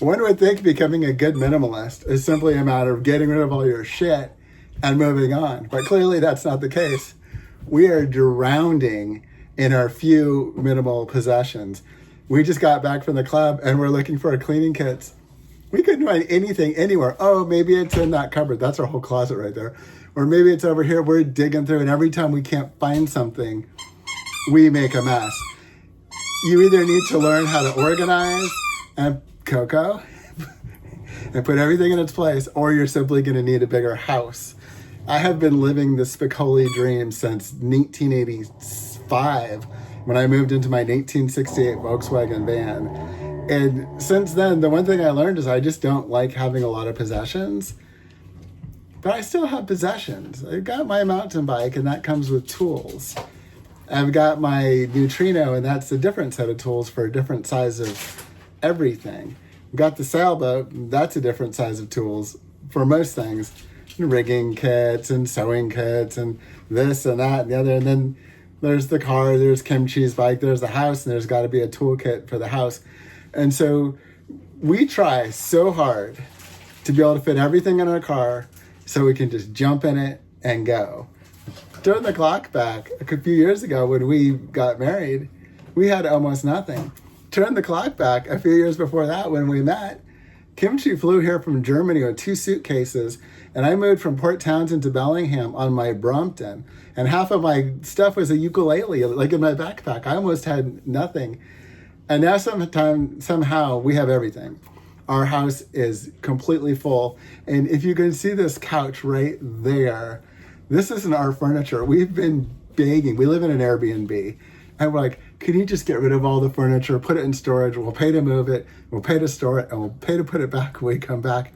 One would think becoming a good minimalist is simply a matter of getting rid of all your shit and moving on. But clearly that's not the case. We are drowning in our few minimal possessions. We just got back from the club and we're looking for our cleaning kits. We couldn't find anything anywhere. Oh, maybe it's in that cupboard. That's our whole closet right there. Or maybe it's over here. We're digging through, and every time we can't find something, we make a mess. You either need to learn how to organize and Coco and put everything in its place, or you're simply going to need a bigger house. I have been living the Spicoli dream since 1985 when I moved into my 1968 Volkswagen van. And since then, the one thing I learned is I just don't like having a lot of possessions. But I still have possessions. I've got my mountain bike, and that comes with tools. I've got my neutrino, and that's a different set of tools for a different size of everything. I've got the sailboat, that's a different size of tools for most things. Rigging kits and sewing kits and this and that and the other. And then there's the car, there's Kimchi's bike, there's the house, and there's got to be a toolkit for the house. And so we try so hard to be able to fit everything in our car so we can just jump in it and go. Turn the clock back a few years ago when we got married, we had almost nothing. Turn the clock back a few years before that when we met, Kimchi flew here from Germany with 2 suitcases, and I moved from Port Townsend to Bellingham on my Brompton, and half of my stuff was a ukulele, like in my backpack. I almost had nothing. And now somehow we have everything. Our house is completely full. And if you can see this couch right there, this isn't our furniture. We've been begging. We live in an Airbnb. And we're like, can you just get rid of all the furniture, put it in storage? We'll pay to move it. We'll pay to store it. And we'll pay to put it back when we come back.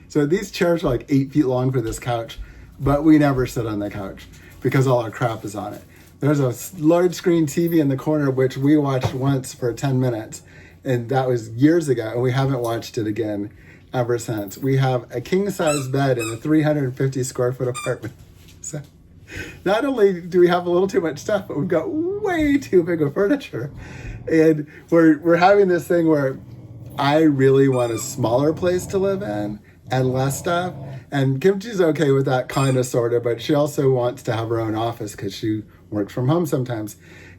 So these chairs are like 8 feet long for this couch. But we never sit on the couch because all our crap is on it. There's a large screen TV in the corner, which we watched once for 10 minutes. And that was years ago. And we haven't watched it again ever since. We have a king-size bed in a 350 square foot apartment. So not only do we have a little too much stuff, but we've got way too big of furniture. And we're having this thing where I really want a smaller place to live in and less stuff. And Kimchi's okay with that kind of, sort of, but she also wants to have her own office because she works from home sometimes.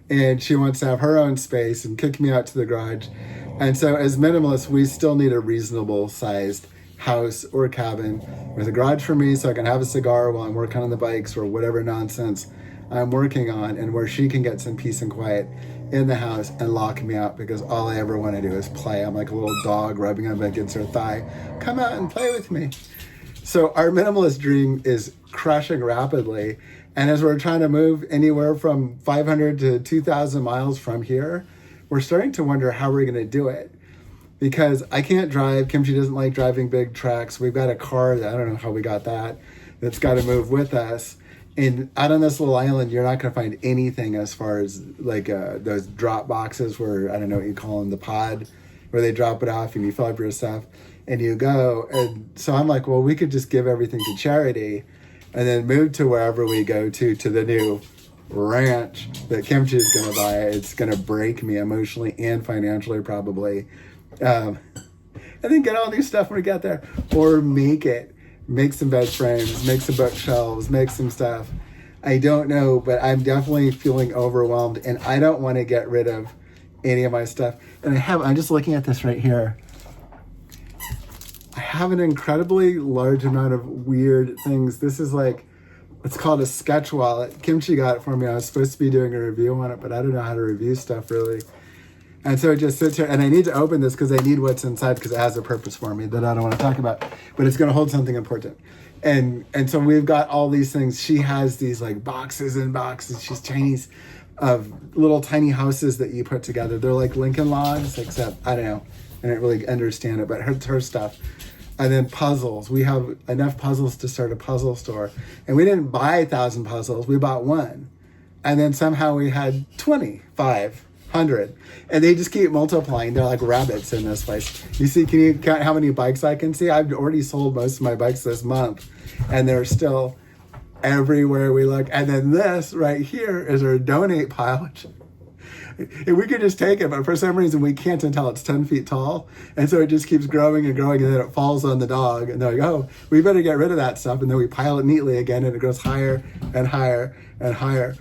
And she wants to have her own space and kick me out to the garage. And so as minimalists, we still need a reasonable sized house or cabin with a garage for me so I can have a cigar while I'm working on the bikes or whatever nonsense I'm working on, and where she can get some peace and quiet in the house and lock me out because all I ever want to do is play. I'm like a little dog rubbing up against her thigh. Come out and play with me. So our minimalist dream is crushing rapidly. And as we're trying to move anywhere from 500 to 2,000 miles from here, we're starting to wonder how we're going to do it. Because I can't drive. Kimchi doesn't like driving big trucks. We've got a car that I don't know how we got that's got to move with us. And out on this little island, you're not going to find anything as far as like those drop boxes where, I don't know what you call them, the pod, where they drop it off and you fill up your stuff and you go. And so I'm like, well, we could just give everything to charity and then move to wherever we go to the new ranch that Kimchi is going to buy. It's going to break me emotionally and financially probably. And then get all new stuff when we get there. Or make some bed frames, make some bookshelves, make some stuff. I don't know, but I'm definitely feeling overwhelmed and I don't want to get rid of any of my stuff. And I'm just looking at this right here. I have an incredibly large amount of weird things. This is like, it's called a sketch wallet. Kimchi got it for me. I was supposed to be doing a review on it, but I don't know how to review stuff really. And so it just sits here, and I need to open this because I need what's inside because it has a purpose for me that I don't want to talk about, but it's going to hold something important. And so we've got all these things. She has these like boxes and boxes. She's Chinese of little tiny houses that you put together. They're like Lincoln Logs, except I don't know. I don't really understand it, but her stuff. And then puzzles. We have enough puzzles to start a puzzle store. And we didn't buy 1,000 puzzles. We bought one. And then somehow we had 25. 100, and they just keep multiplying. They're like rabbits in this place. You see, can you count how many bikes I can see? I've already sold most of my bikes this month, and they're still everywhere we look. And then this right here is our donate pile, which And we could just take it, but for some reason we can't until it's 10 feet tall. And so it just keeps growing and growing, and then it falls on the dog. And they're like, oh, we better get rid of that stuff. And then we pile it neatly again, and it goes higher and higher and higher.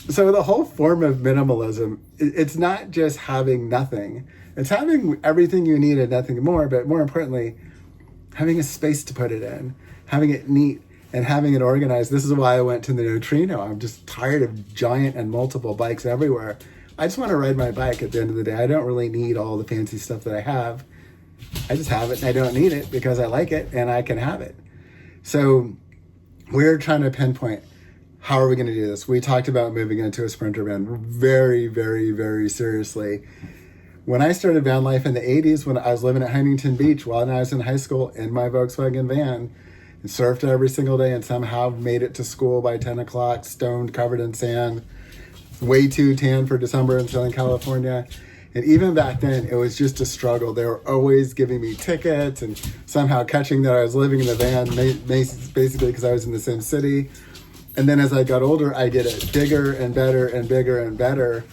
So the whole form of minimalism, it's not just having nothing. It's having everything you need and nothing more, but more importantly, having a space to put it in, having it neat, and having it organized. This is why I went to the neutrino. I'm just tired of giant and multiple bikes everywhere. I just want to ride my bike at the end of the day. I don't really need all the fancy stuff that I have. I just have it, and I don't need it because I like it and I can have it. So we're trying to pinpoint, how are we going to do this? We talked about moving into a Sprinter van very, very, very seriously. When I started van life in the 80s, when I was living at Huntington Beach while I was in high school in my Volkswagen van, and surfed every single day, and somehow made it to school by 10 o'clock, stoned, covered in sand, way too tan for December in Southern California. And even back then, it was just a struggle. They were always giving me tickets and somehow catching that I was living in the van, basically because I was in the same city. And then as I got older, I did it bigger and better and bigger and better.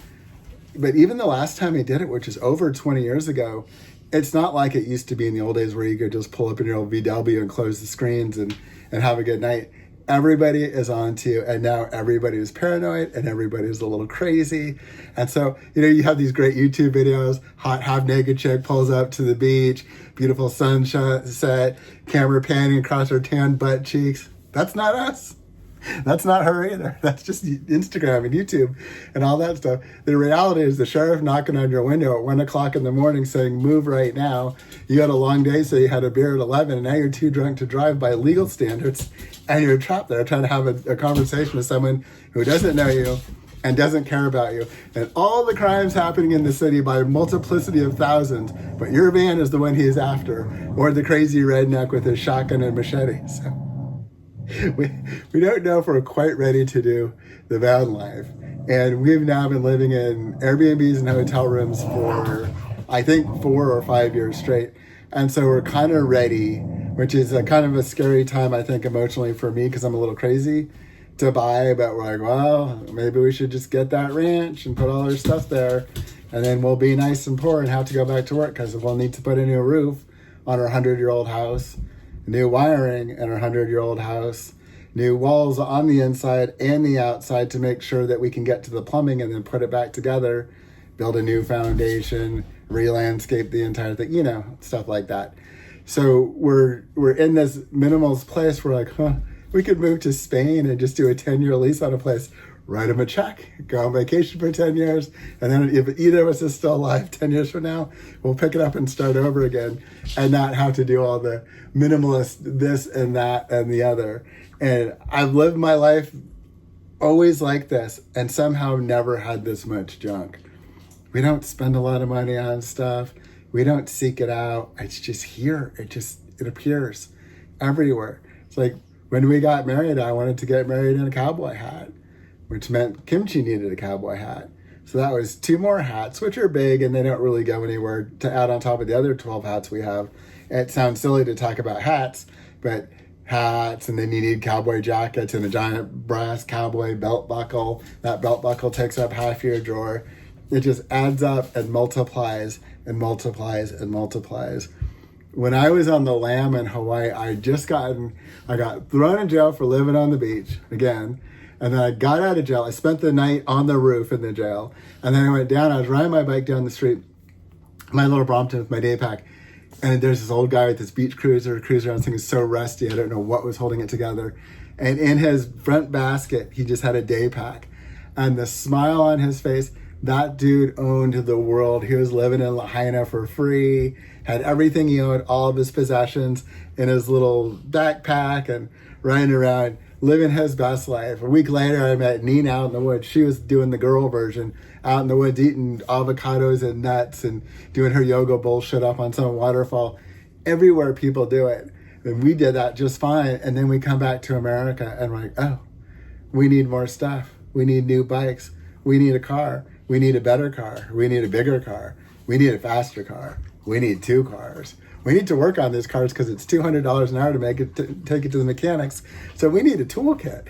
But even the last time I did it, which is over 20 years ago, it's not like it used to be in the old days where you could just pull up in your old VW and close the screens and have a good night. Everybody is on to you, and now everybody is paranoid and everybody is a little crazy. And so, you have these great YouTube videos, hot half-naked chick pulls up to the beach, beautiful sunset, camera panning across her tan butt cheeks. That's not us. That's not her either. That's just Instagram and YouTube and all that stuff. The reality is the sheriff knocking on your window at 1 o'clock in the morning saying, move right now. You had a long day, so you had a beer at 11, and now you're too drunk to drive by legal standards, and you're trapped there trying to have a conversation with someone who doesn't know you and doesn't care about you. And all the crimes happening in the city by a multiplicity of thousands, but your van is the one he's after, or the crazy redneck with his shotgun and machete. So we don't know if we're quite ready to do the van life. And we've now been living in Airbnbs and hotel rooms for, I think, 4 or 5 years straight. And so we're kind of ready, which is a kind of a scary time, I think, emotionally for me, because I'm a little crazy to buy. But we're like, well, maybe we should just get that ranch and put all our stuff there. And then we'll be nice and poor and have to go back to work because we'll need to put a new roof on our 100-year-old house, new wiring in our 100-year-old house, new walls on the inside and the outside to make sure that we can get to the plumbing and then put it back together, build a new foundation, re-landscape the entire thing, stuff like that. So we're in this minimalist place. We're like, we could move to Spain and just do a 10-year lease on a place, write them a check, go on vacation for 10 years, and then if either of us is still alive 10 years from now, we'll pick it up and start over again and not have to do all the minimalist this and that and the other. And I've lived my life always like this and somehow never had this much junk. We don't spend a lot of money on stuff. We don't seek it out. It's just here. It appears everywhere. It's like when we got married, I wanted to get married in a cowboy hat, which meant Kimchi needed a cowboy hat. So that was 2 more hats, which are big and they don't really go anywhere, to add on top of the other 12 hats we have. It sounds silly to talk about hats, but hats, and then you need cowboy jackets and a giant brass cowboy belt buckle. That belt buckle takes up half your drawer. It just adds up and multiplies and multiplies and multiplies. When I was on the lam in Hawaii, I got thrown in jail for living on the beach again. And then I got out of jail. I spent the night on the roof in the jail. And then I went down. I was riding my bike down the street, my little Brompton with my day pack. And there's this old guy with this beach cruiser. This thing is so rusty. I don't know what was holding it together. And in his front basket, he just had a day pack. And the smile on his face, that dude owned the world. He was living in Lahaina for free, had everything he owned, all of his possessions in his little backpack and riding around, living his best life. A week later, I met Nina out in the woods. She was doing the girl version, out in the woods eating avocados and nuts and doing her yoga bullshit up on some waterfall. Everywhere people do it. And we did that just fine. And then we come back to America and we're like, oh, we need more stuff. We need new bikes. We need a car. We need a better car. We need a bigger car. We need a faster car. We need 2 cars. We need to work on these cars because it's $200 an hour to take it to the mechanics. So we need a toolkit.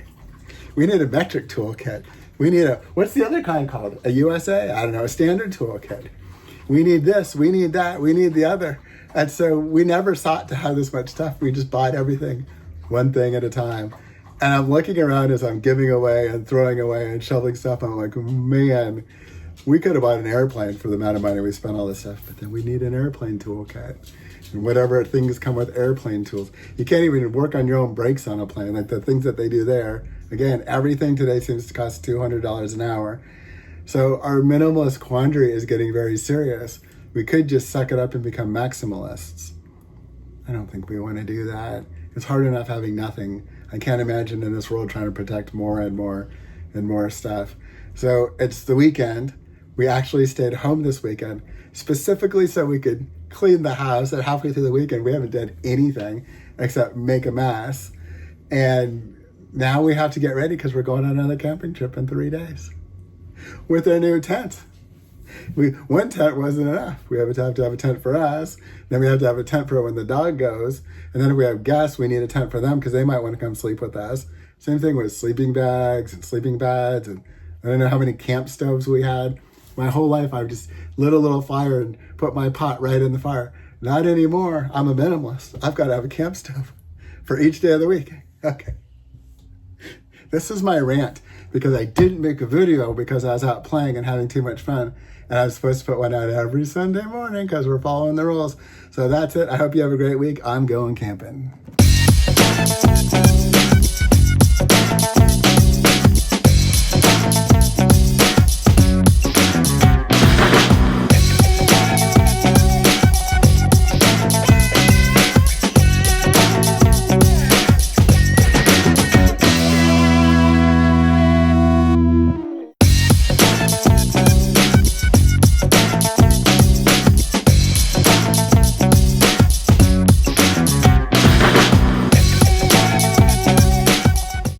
We need a metric toolkit. We need what's the other kind called? A USA? I don't know, a standard toolkit. We need this, we need that, we need the other. And so we never sought to have this much stuff. We just bought everything one thing at a time. And I'm looking around as I'm giving away and throwing away and shoveling stuff. I'm like, man, we could have bought an airplane for the amount of money we spent on all this stuff, but then we need an airplane toolkit. And whatever things come with airplane tools. You can't even work on your own brakes on a plane, like the things that they do there. Again, everything today seems to cost $200 an hour. So our minimalist quandary is getting very serious. We could just suck it up and become maximalists. I don't think we want to do that. It's hard enough having nothing. I can't imagine in this world trying to protect more and more and more stuff. So it's the weekend. We actually stayed home this weekend, specifically so we could clean the house. And halfway through the weekend, we haven't done anything except make a mess. And now we have to get ready because we're going on another camping trip in 3 days with our new tent. One tent wasn't enough. We have to have a tent for us. Then we have to have a tent for when the dog goes. And then if we have guests, we need a tent for them because they might want to come sleep with us. Same thing with sleeping bags and sleeping beds. And I don't know how many camp stoves we had. My whole life, I've just lit a little fire and put my pot right in the fire. Not anymore. I'm a minimalist. I've got to have a camp stove for each day of the week. Okay. This is my rant because I didn't make a video because I was out playing and having too much fun. And I was supposed to put one out every Sunday morning because we're following the rules. So that's it. I hope you have a great week. I'm going camping.